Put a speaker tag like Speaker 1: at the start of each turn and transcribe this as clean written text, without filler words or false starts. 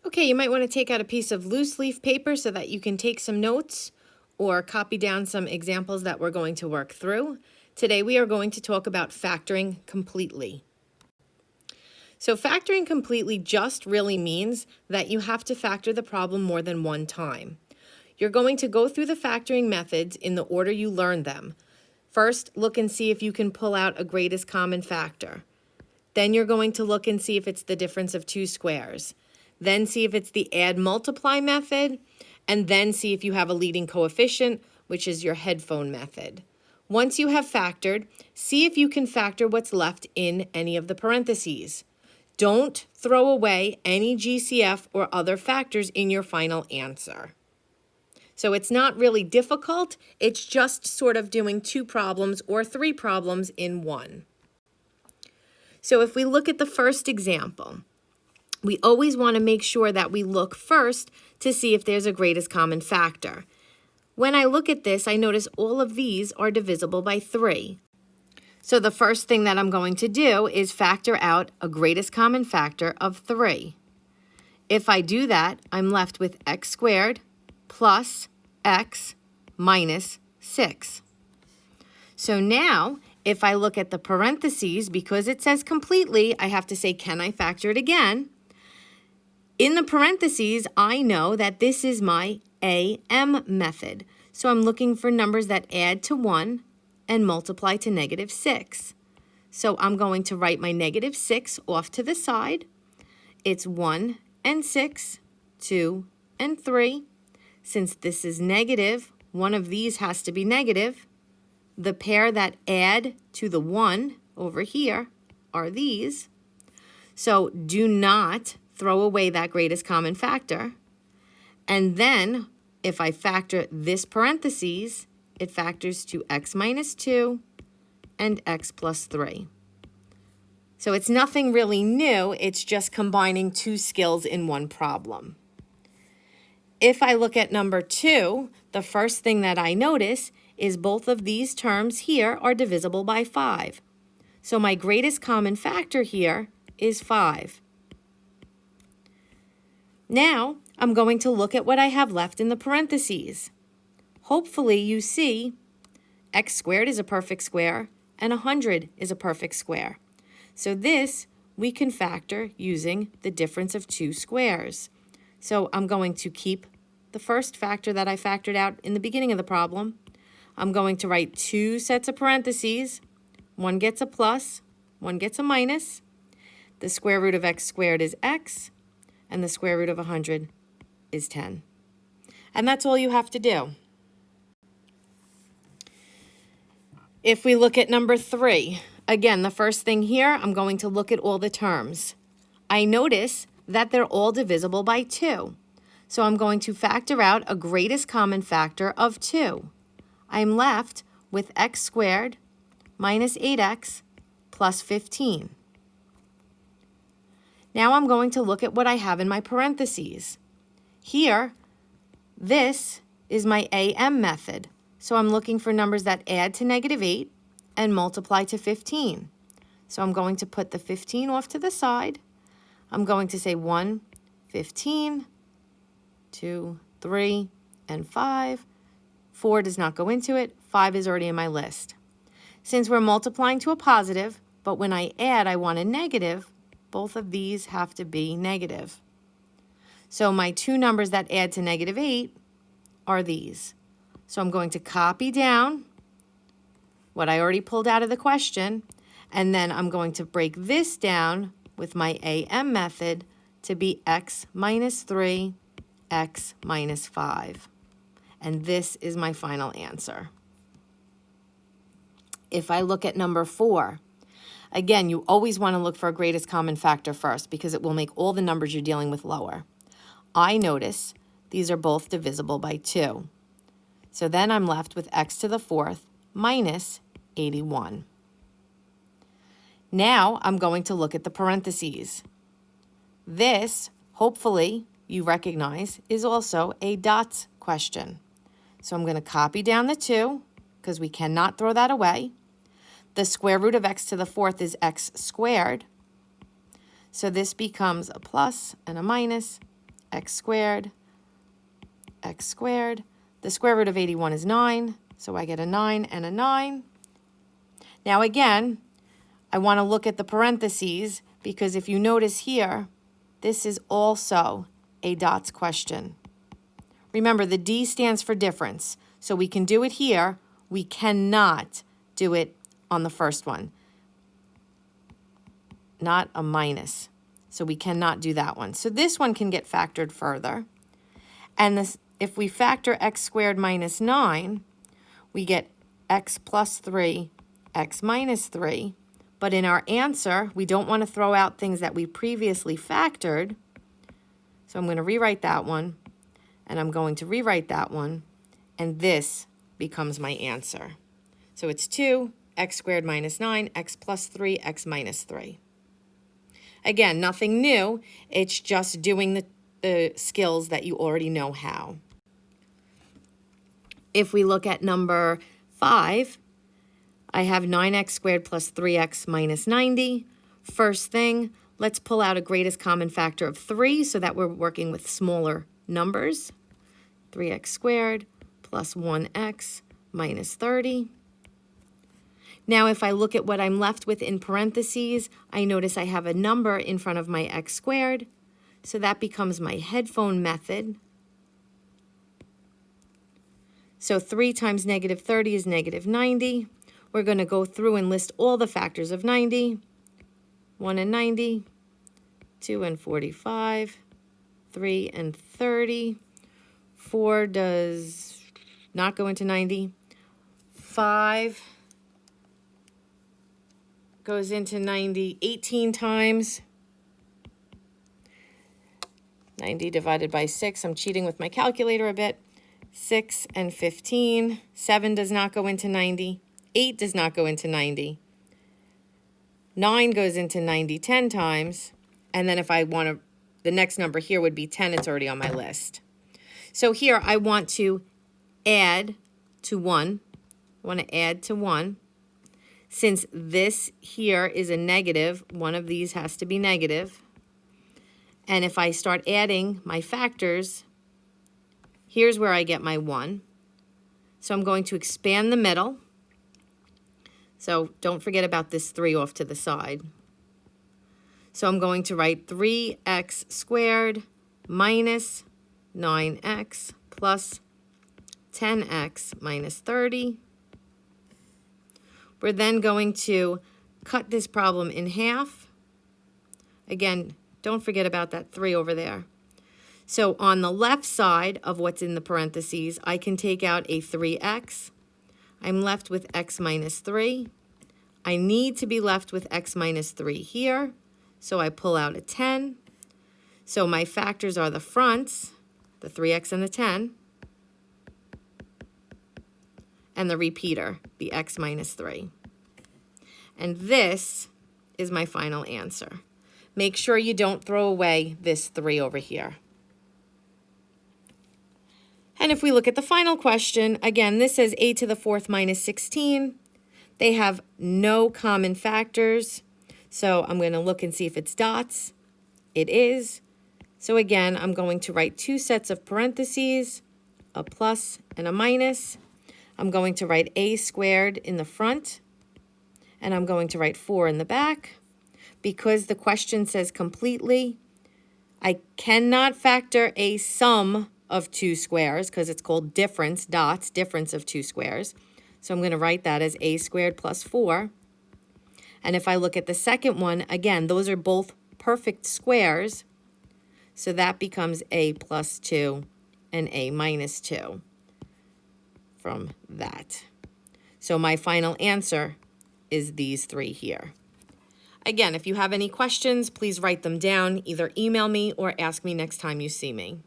Speaker 1: Okay, you might want to take out a piece of loose leaf paper so that you can take some notes or copy down some examples that we're going to work through. Today we are going to talk about factoring completely. So factoring completely just really means that you have to factor the problem more than one time. You're going to go through the factoring methods in the order you learned them. First, look and see if you can pull out a greatest common factor. Then you're going to look and see if it's the difference of two squares. Then see if it's the add-multiply method, and then see if you have a leading coefficient, which is your headphone method. Once you have factored, see if you can factor what's left in any of the parentheses. Don't throw away any GCF or other factors in your final answer. So it's not really difficult, it's just sort of doing two problems or three problems in one. So if we look at the first example, we always want to make sure that we look first to see if there's a greatest common factor. When I look at this, I notice all of these are divisible by 3. So the first thing that I'm going to do is factor out a greatest common factor of 3. If I do that, I'm left with x squared plus x minus 6. So now, if I look at the parentheses, because it says completely, I have to say, can I factor it again? In the parentheses, I know that this is my AM method. So I'm looking for numbers that add to 1 and multiply to negative 6. So I'm going to write my negative 6 off to the side. It's 1 and 6, 2 and 3. Since this is negative, one of these has to be negative. The pair that add to the 1 over here are these. So do not throw away that greatest common factor. And then, if I factor this parentheses, it factors to x minus 2 and x plus 3. So it's nothing really new, it's just combining two skills in one problem. If I look at number 2, the first thing that I notice is both of these terms here are divisible by 5. So my greatest common factor here is 5. Now, I'm going to look at what I have left in the parentheses. Hopefully you see x squared is a perfect square and 100 is a perfect square. So this we can factor using the difference of two squares. So I'm going to keep the first factor that I factored out in the beginning of the problem. I'm going to write two sets of parentheses. One gets a plus, one gets a minus. The square root of x squared is x, and the square root of 100 is 10. And that's all you have to do. If we look at number 3, again, the first thing here, I'm going to look at all the terms. I notice that they're all divisible by 2. So I'm going to factor out a greatest common factor of 2. I'm left with x squared minus 8x plus 15. Now I'm going to look at what I have in my parentheses. Here, this is my AM method. So I'm looking for numbers that add to negative 8 and multiply to 15. So I'm going to put the 15 off to the side. I'm going to say 1, 15, 2, 3, and 5. 4 does not go into it. 5 is already in my list. Since we're multiplying to a positive, but when I add, I want a negative, both of these have to be negative. So my two numbers that add to negative 8 are these. So I'm going to copy down what I already pulled out of the question, and then I'm going to break this down with my AM method to be x minus 3, x minus 5. And this is my final answer. If I look at number 4, again, you always want to look for a greatest common factor first because it will make all the numbers you're dealing with lower. I notice these are both divisible by 2. So then I'm left with x to the 4th minus 81. Now I'm going to look at the parentheses. This, hopefully, you recognize, is also a dots question. So I'm going to copy down the 2 because we cannot throw that away. The square root of x to the 4th is x squared. So this becomes a plus and a minus x squared, x squared. The square root of 81 is 9, so I get a 9 and a 9. Now again, I want to look at the parentheses because if you notice here, this is also a dots question. Remember, the D stands for difference, so we can do it here. We cannot do it on the first one. Not a minus, so we cannot do that one. So this one can get factored further. And this, if we factor x squared minus 9, we get x plus 3, x minus 3. But in our answer, we don't want to throw out things that we previously factored. So I'm going to rewrite that one, and I'm going to rewrite that one, and this becomes my answer. So it's 2, x squared minus 9, x plus 3, x minus 3. Again, nothing new. It's just doing the skills that you already know how. If we look at number 5, I have 9x squared plus 3x minus 90. First thing, let's pull out a greatest common factor of 3 so that we're working with smaller numbers. 3x squared plus 1x minus 30. Now, if I look at what I'm left with in parentheses, I notice I have a number in front of my x squared, so that becomes my headphone method. So 3 times negative 30 is negative 90. We're going to go through and list all the factors of 90. 1 and 90, 2 and 45, 3 and 30. 4 does not go into 90. 5 goes into 90 18 times. 90 divided by 6. I'm cheating with my calculator a bit. 6 and 15. 7 does not go into 90. 8 does not go into 90. 9 goes into 90 10 times. And then if I want to, the next number here would be 10. It's already on my list. So here I want to add to 1. I want to add to 1. Since this here is a negative, one of these has to be negative. And if I start adding my factors, here's where I get my 1. So I'm going to expand the middle. So don't forget about this 3 off to the side. So I'm going to write 3x squared minus 9x plus 10x minus 30. We're then going to cut this problem in half. Again, don't forget about that 3 over there. So on the left side of what's in the parentheses, I can take out a 3x. I'm left with x minus 3. I need to be left with x minus 3 here, so I pull out a 10. So my factors are the fronts, the 3x and the 10, and the repeater, the x minus 3. And this is my final answer. Make sure you don't throw away this 3 over here. And if we look at the final question, again, this says a to the 4th minus 16. They have no common factors. So I'm going to look and see if it's dots. It is. So again, I'm going to write 2 sets of parentheses, a plus and a minus. I'm going to write a squared in the front, and I'm going to write 4 in the back. Because the question says completely, I cannot factor a sum of 2 squares because it's called difference, dots, difference of 2 squares. So I'm going to write that as a squared plus 4. And if I look at the second one, again, those are both perfect squares. So that becomes a plus 2 and a minus 2 from that. So my final answer is these 3 here. Again, if you have any questions, please write them down. Either email me or ask me next time you see me.